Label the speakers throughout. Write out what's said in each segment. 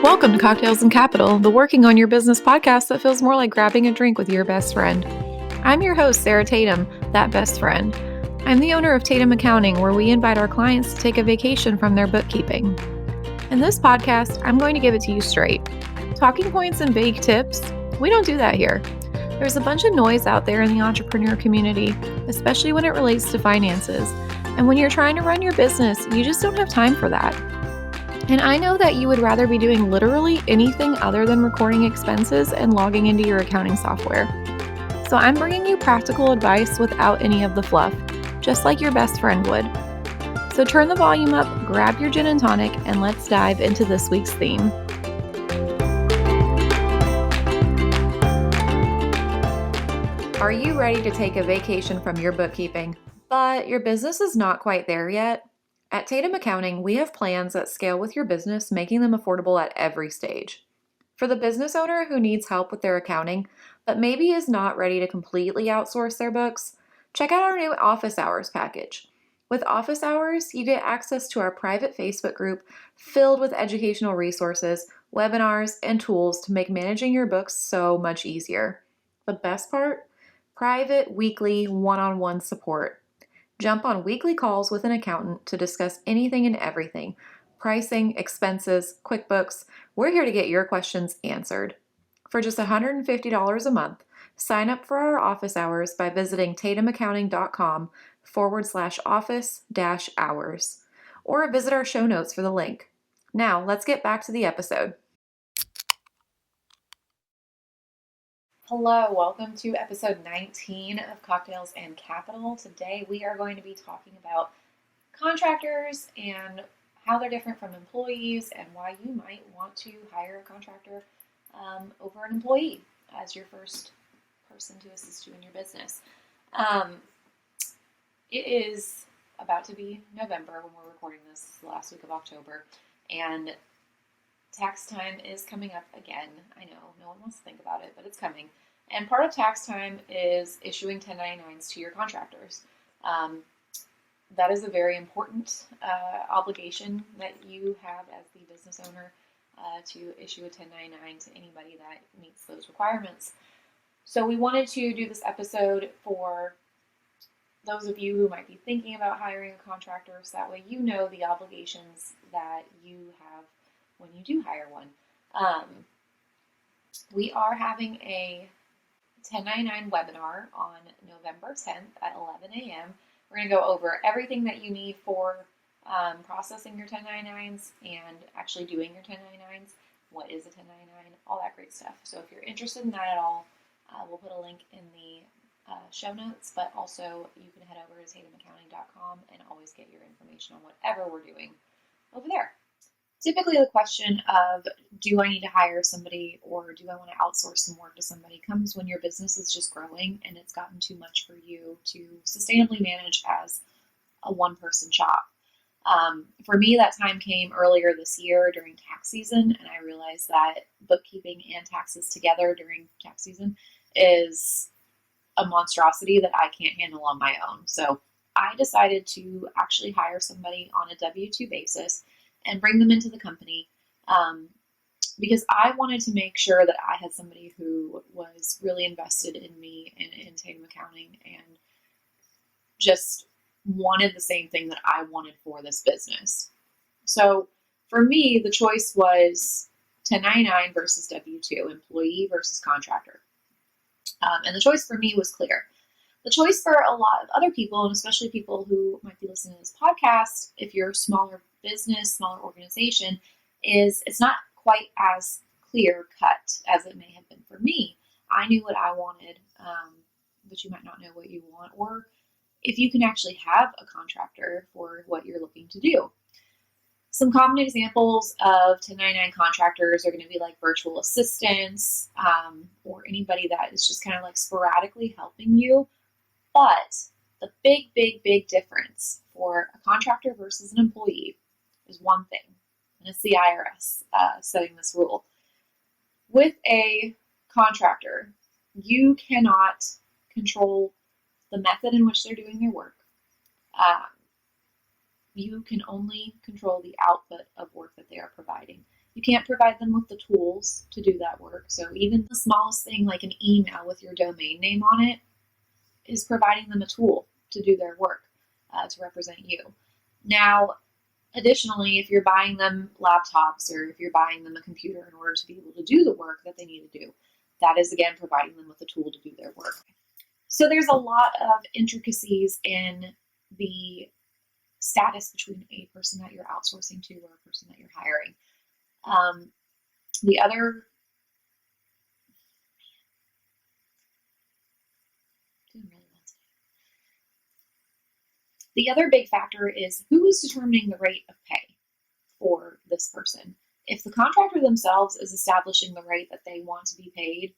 Speaker 1: Welcome to Cocktails and Capital, the working on your business podcast that feels more like grabbing a drink with your best friend. I'm your host, Sarah Tatum, that best friend. I'm the owner of Tatum Accounting, where we invite our clients to take a vacation from their bookkeeping. In this podcast, I'm going to give it to you straight. Talking points and vague tips? We don't do that here. There's a bunch of noise out there in the entrepreneur community, especially when it relates to finances. And when you're trying to run your business, you just don't have time for that. And I know that you would rather be doing literally anything other than recording expenses and logging into your accounting software. So I'm bringing you practical advice without any of the fluff, just like your best friend would. So turn the volume up, grab your gin and tonic, and let's dive into this week's theme. Are you ready to take a vacation from your bookkeeping, but your business is not quite there yet? At Tatum Accounting, we have plans that scale with your business, making them affordable at every stage. For the business owner who needs help with their accounting, but maybe is not ready to completely outsource their books, check out our new Office Hours package. With Office Hours, you get access to our private Facebook group filled with educational resources, webinars, and tools to make managing your books so much easier. The best part? Private, weekly, one-on-one support. Jump on weekly calls with an accountant to discuss anything and everything. Pricing, expenses, QuickBooks. We're here to get your questions answered. For just $150 a month, sign up for our office hours by visiting tatumaccounting.com/office-hours or visit our show notes for the link. Now, let's get back to the episode. Hello, welcome to episode 19 of Cocktails and Capital. Today we are going to be talking about contractors and how they're different from employees and why you might want to hire a contractor over an employee as your first person to assist you in your business. It is about to be November when we're recording this, the last week of October, and tax time is coming up again. I know, no one wants to think about it, but it's coming. And part of tax time is issuing 1099s to your contractors. That is a very important obligation that you have as the business owner to issue a 1099 to anybody that meets those requirements. So we wanted to do this episode for those of you who might be thinking about hiring a contractor, so that way you know the obligations that you have when you do hire one. We are having a 1099 webinar on November 10th at 11 a.m. We're going to go over everything that you need for processing your 1099s and actually doing your 1099s. What is a 1099? All that great stuff. So if you're interested in that at all, we'll put a link in the show notes, but also you can head over to tatumaccounting.com and always get your information on whatever we're doing over there. Typically, the question of, do I need to hire somebody or do I want to outsource some work to somebody, comes when your business is just growing and it's gotten too much for you to sustainably manage as a one-person shop. For me, that time came earlier this year during tax season, and I realized that bookkeeping and taxes together during tax season is a monstrosity that I can't handle on my own. So I decided to actually hire somebody on a W-2 basis and bring them into the company because I wanted to make sure that I had somebody who was really invested in me and in Tatum Accounting and just wanted the same thing that I wanted for this business. So for me, the choice was 1099 versus W-2, employee versus contractor. And the choice for me was clear. The choice for a lot of other people, and especially people who might be listening to this podcast, if you're a smaller business, smaller organization, is it's not quite as clear cut as it may have been for me. I knew what I wanted, but you might not know what you want, or if you can actually have a contractor for what you're looking to do. Some common examples of 1099 contractors are going to be like virtual assistants or anybody that is just kind of like sporadically helping you. But the big difference for a contractor versus an employee is one thing, and it's the IRS setting this rule. With a contractor, you cannot control the method in which they're doing their work. You can only control the output of work that they are providing. You can't provide them with the tools to do that work. So even the smallest thing like an email with your domain name on it is providing them a tool to do their work, to represent you. Now, additionally, if you're buying them laptops or if you're buying them a computer in order to be able to do the work that they need to do, that is again providing them with a tool to do their work. So there's a lot of intricacies in the status between a person that you're outsourcing to or a person that you're hiring. The other The other big factor is who is determining the rate of pay for this person. If the contractor themselves is establishing the rate that they want to be paid,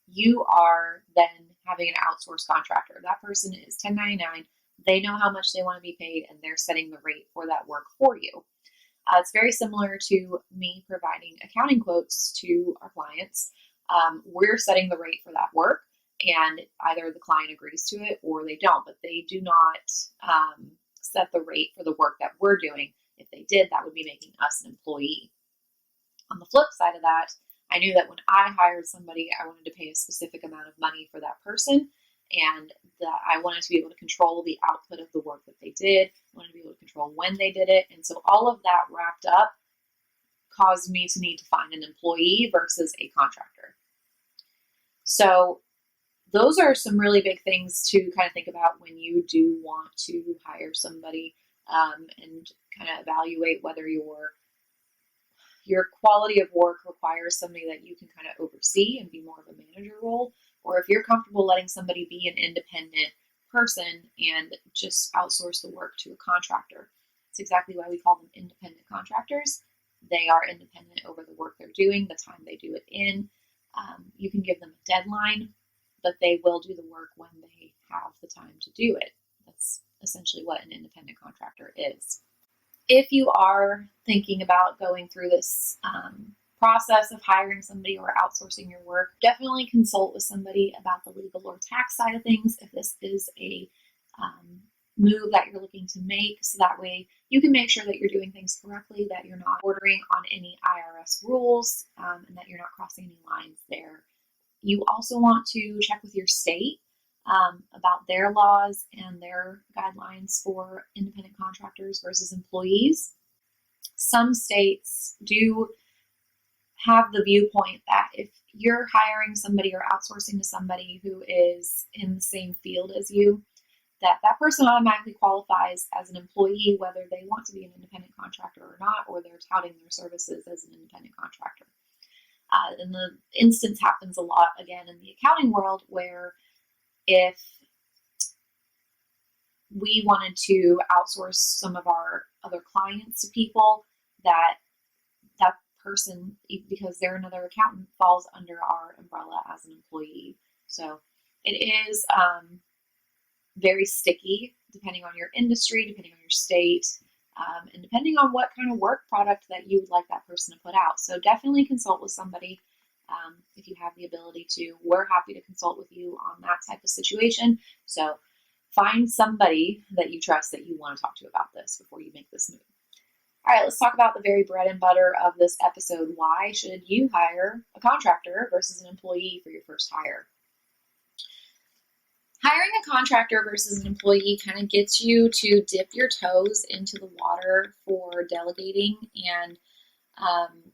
Speaker 1: you are then having an outsourced contractor. That person is 1099. They know how much they want to be paid, and they're setting the rate for that work for you. It's very similar to me providing accounting quotes to our clients. We're setting the rate for that work, and either the client agrees to it or they don't, but they do not set the rate for the work that we're doing. If they did, that would be making us an employee. On the flip side of that, I knew that when I hired somebody, I wanted to pay a specific amount of money for that person, and that I wanted to be able to control the output of the work that they did. I wanted to be able to control when they did it. And so all of that wrapped up caused me to need to find an employee versus a contractor. So those are some really big things to kind of think about when you do want to hire somebody, and kind of evaluate whether your quality of work requires somebody that you can kind of oversee and be more of a manager role, or if you're comfortable letting somebody be an independent person and just outsource the work to a contractor. It's exactly why we call them independent contractors. They are independent over the work they're doing, the time they do it in. You can give them a deadline, but they will do the work when they have the time to do it. That's essentially what an independent contractor is. If you are thinking about going through this process of hiring somebody or outsourcing your work, definitely consult with somebody about the legal or tax side of things if this is a move that you're looking to make, so that way you can make sure that you're doing things correctly, that you're not bordering on any IRS rules, and that you're not crossing any lines there. You also want to check with your state about their laws and their guidelines for independent contractors versus employees. Some states do have the viewpoint that if you're hiring somebody or outsourcing to somebody who is in the same field as you, that person automatically qualifies as an employee, whether they want to be an independent contractor or not, or they're touting their services as an independent contractor. And the instance happens a lot, again, in the accounting world, where if we wanted to outsource some of our other clients to people, that person, because they're another accountant, falls under our umbrella as an employee. So it is very sticky depending on your industry, depending on your state, and depending on what kind of work product that you would like that person to put out. So definitely consult with somebody if you have the ability to. We're happy to consult with you on that type of situation. So find somebody that you trust that you want to talk to about this before you make this move. All right, let's talk about the very bread and butter of this episode. Why should you hire a contractor versus an employee for your first hire? Hiring a contractor versus an employee kind of gets you to dip your toes into the water for delegating and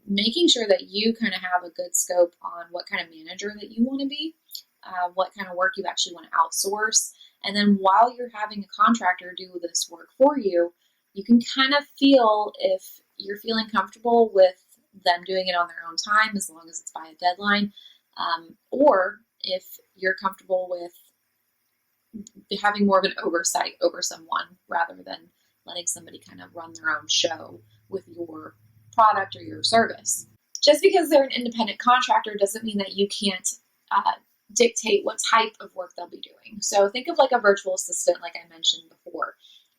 Speaker 1: making sure that you kind of have a good scope on what kind of manager that you want to be, what kind of work you actually want to outsource. And then while you're having a contractor do this work for you, you can kind of feel if you're feeling comfortable with them doing it on their own time, as long as it's by a deadline, or if you're comfortable with having more of an oversight over someone rather than letting somebody kind of run their own show with your product or your service. Just because they're an independent contractor doesn't mean that you can't dictate what type of work they'll be doing. So think of like a virtual assistant, like I mentioned before.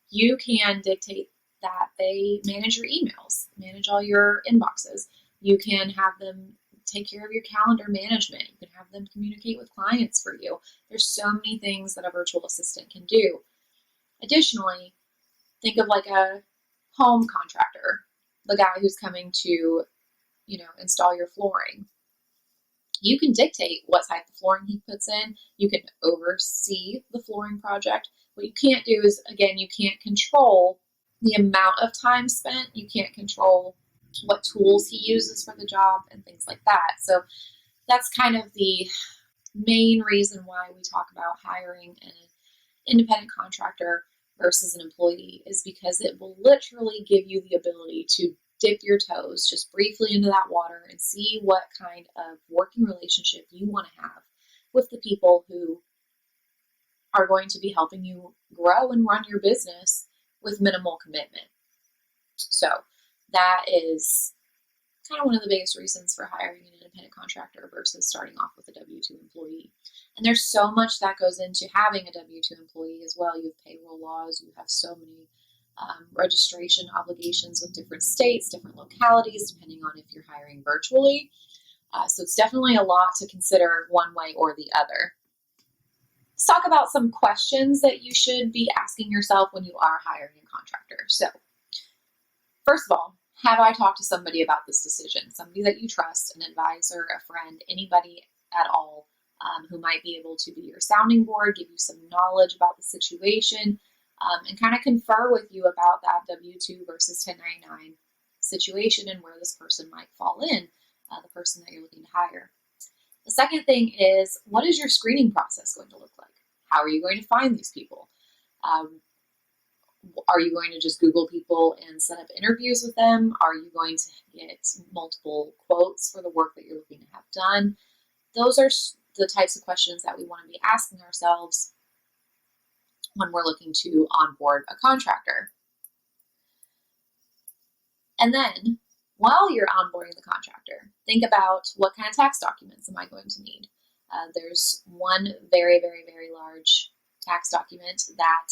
Speaker 1: You can dictate that they manage your emails, manage all your inboxes. You can have them take care of your calendar management. You can have them communicate with clients for you. There's so many things that a virtual assistant can do. Additionally, think of like a home contractor, the guy who's coming to install your flooring. You can dictate what type of flooring he puts in. You can oversee the flooring project. What you can't do is, again, you can't control the amount of time spent. You can't control what tools he uses for the job and things like that. So that's kind of the main reason why we talk about hiring an independent contractor versus an employee, is because it will literally give you the ability to dip your toes just briefly into that water and see what kind of working relationship you want to have with the people who are going to be helping you grow and run your business with minimal commitment. So that is kind of one of the biggest reasons for hiring an independent contractor versus starting off with a W-2 employee. And there's so much that goes into having a W-2 employee as well. You have payroll laws, you have so many registration obligations with different states, different localities, depending on if you're hiring virtually. So it's definitely a lot to consider one way or the other. Let's talk about some questions that you should be asking yourself when you are hiring a contractor. So, first of all, have I talked to somebody about this decision? Somebody that you trust, an advisor, a friend, anybody at all who might be able to be your sounding board, give you some knowledge about the situation, and kind of confer with you about that W-2 versus 1099 situation and where this person might fall in, the person that you're looking to hire. The second thing is, what is your screening process going to look like? How are you going to find these people? Are you going to just Google people and set up interviews with them? Are you going to get multiple quotes for the work that you're looking to have done? Those are the types of questions that we want to be asking ourselves when we're looking to onboard a contractor. And then, while you're onboarding the contractor, think about what kind of tax documents am I going to need? There's one very, very, very large tax document that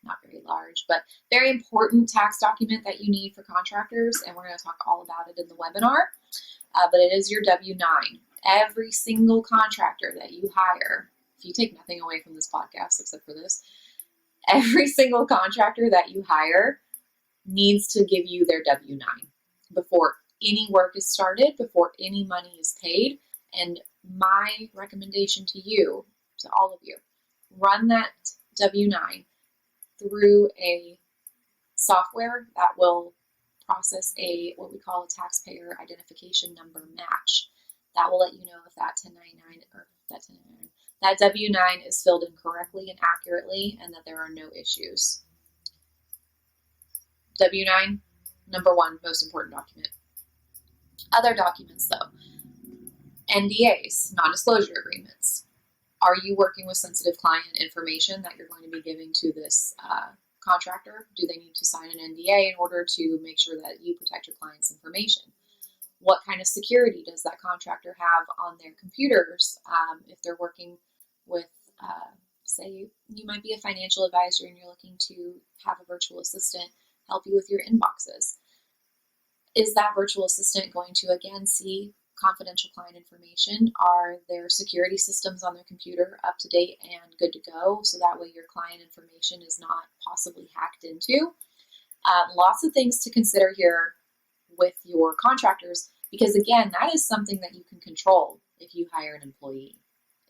Speaker 1: not very large, but very important tax document that you need for contractors, and we're going to talk all about it in the webinar, but it is your W-9. Every single contractor that you hire, if you take nothing away from this podcast except for this, every single contractor that you hire needs to give you their W-9 before any work is started, before any money is paid, and my recommendation to you, to all of you, run that W-9 through a software that will process what we call a taxpayer identification number match. That will let you know if that 1099 or that W-9 is filled in correctly and accurately, and that there are no issues. W-9, number one, most important document. Other documents, though, NDAs, non-disclosure agreements. Are you working with sensitive client information that you're going to be giving to this contractor? Do they need to sign an NDA in order to make sure that you protect your client's information? What kind of security does that contractor have on their computers? If they're working with, say, you might be a financial advisor and you're looking to have a virtual assistant help you with your inboxes. Is that virtual assistant going to, again, see confidential client information? Are their security systems on their computer up to date and good to go, so that way your client information is not possibly hacked into? Lots of things to consider here with your contractors, because again, that is something that you can control if you hire an employee,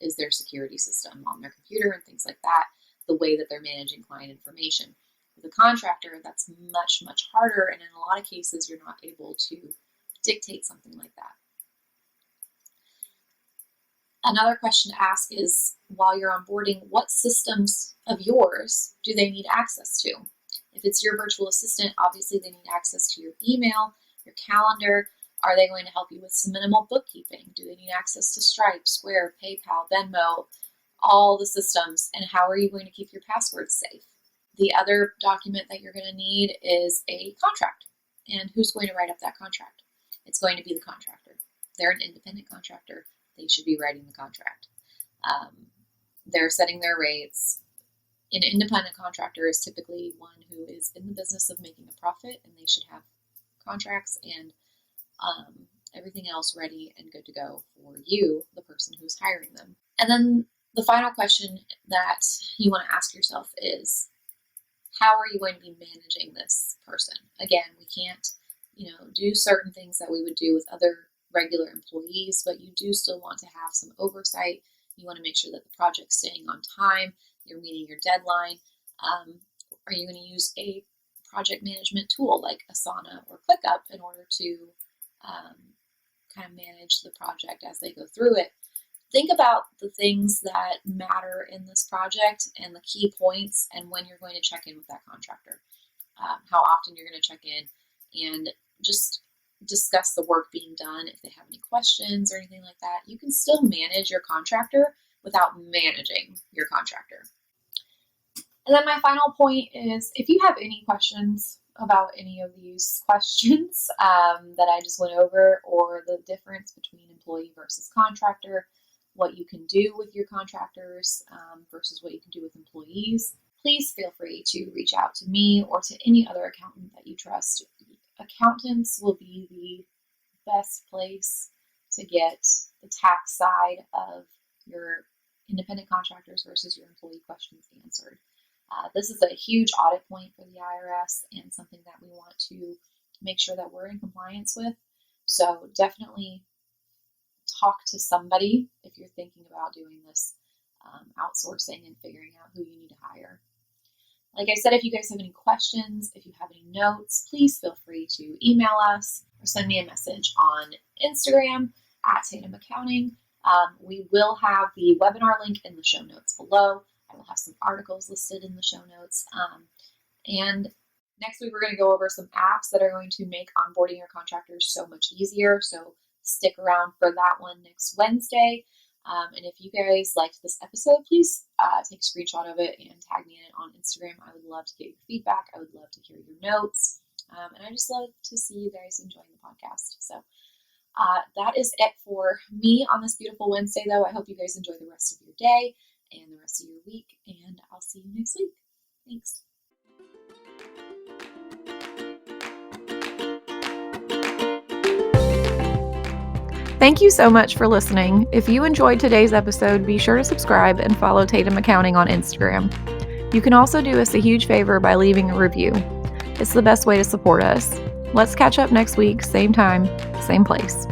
Speaker 1: is their security system on their computer and things like that, the way that they're managing client information. With a contractor, that's much, much harder, and in a lot of cases, you're not able to dictate something like that. Another question to ask is, while you're onboarding, what systems of yours do they need access to? If it's your virtual assistant, obviously they need access to your email, your calendar. Are they going to help you with some minimal bookkeeping? Do they need access to Stripe, Square, PayPal, Venmo, all the systems? And how are you going to keep your passwords safe? The other document that you're going to need is a contract. And who's going to write up that contract? It's going to be the contractor. They're an independent contractor. They should be writing the contract. They're setting their rates. An independent contractor is typically one who is in the business of making a profit, and they should have contracts and everything else ready and good to go for you, the person who's hiring them. And then the final question that you want to ask yourself is, how are you going to be managing this person? Again, we can't do certain things that we would do with other regular employees, but you do still want to have some oversight. You want to make sure that the project's staying on time, you're meeting your deadline. Are you going to use a project management tool like Asana or ClickUp in order to kind of manage the project as they go through it? Think about the things that matter in this project and the key points and when you're going to check in with that contractor, how often you're going to check in, and just discuss the work being done. If they have any questions or anything like that, you can still manage your contractor without managing your contractor. And then my final point is, if you have any questions about any of these questions that I just went over, or the difference between employee versus contractor, what you can do with your contractors versus what you can do with employees, please feel free to reach out to me or to any other accountant that you trust. Accountants will be the best place to get the tax side of your independent contractors versus your employee questions answered. This is a huge audit point for the IRS and something that we want to make sure that we're in compliance with. So definitely talk to somebody if you're thinking about doing this outsourcing and figuring out who you need to hire. Like I said, if you guys have any questions, if you have any notes, please feel free to email us or send me a message on Instagram at Tatum Accounting. We will have the webinar link in the show notes below. I will have some articles listed in the show notes. And next week, we're going to go over some apps that are going to make onboarding your contractors so much easier. So stick around for that one next Wednesday. And if you guys liked this episode, please take a screenshot of it and tag me in it on Instagram. I would love to get your feedback. I would love to hear your notes. And I just love to see you guys enjoying the podcast. So that is it for me on this beautiful Wednesday, though. I hope you guys enjoy the rest of your day and the rest of your week, and I'll see you next week. Thanks.
Speaker 2: Thank you so much for listening. If you enjoyed today's episode, be sure to subscribe and follow Tatum Accounting on Instagram. You can also do us a huge favor by leaving a review. It's the best way to support us. Let's catch up next week, same time, same place.